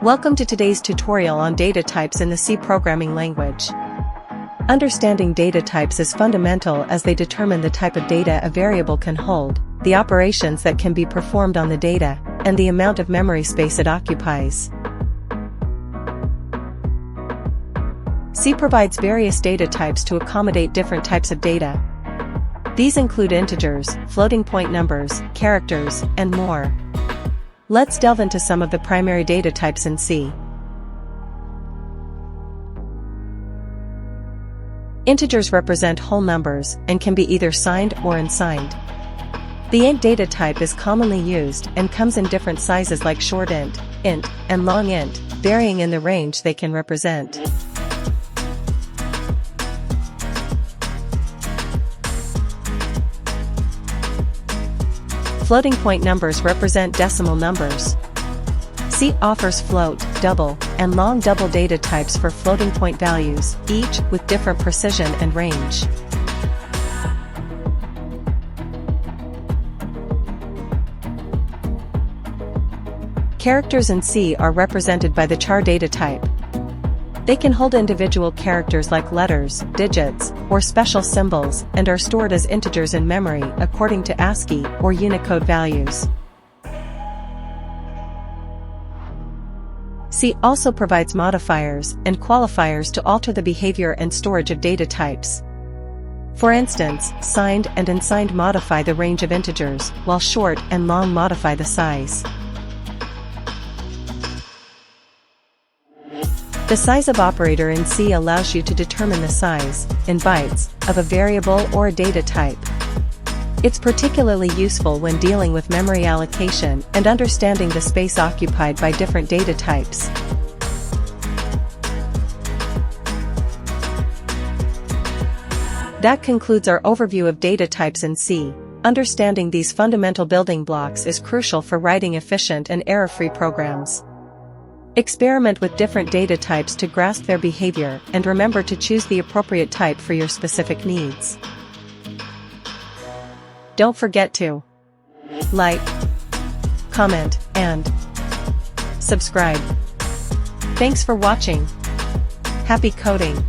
Welcome to today's tutorial on data types in the C programming language. Understanding data types is fundamental as they determine the type of data a variable can hold, the operations that can be performed on the data, and the amount of memory space it occupies. C provides various data types to accommodate different types of data. These include integers, floating point numbers, characters, and more. Let's delve into some of the primary data types in C. Integers represent whole numbers and can be either signed or unsigned. The int data type is commonly used and comes in different sizes like short int, and long int, varying in the range they can represent. Floating point numbers represent decimal numbers. C offers float, double, and long double data types for floating point values, each with different precision and range. Characters in C are represented by the char data type. They can hold individual characters like letters, digits, or special symbols and are stored as integers in memory according to ASCII or Unicode values. C also provides modifiers and qualifiers to alter the behavior and storage of data types. For instance, signed and unsigned modify the range of integers, while short and long modify the size. The size of operator in C allows you to determine the size, in bytes, of a variable or a data type. It's particularly useful when dealing with memory allocation and understanding the space occupied by different data types. That concludes our overview of data types in C. Understanding these fundamental building blocks is crucial for writing efficient and error-free programs. Experiment with different data types to grasp their behavior and remember to choose the appropriate type for your specific needs. Don't forget to like, comment, and subscribe. Thanks for watching. Happy coding!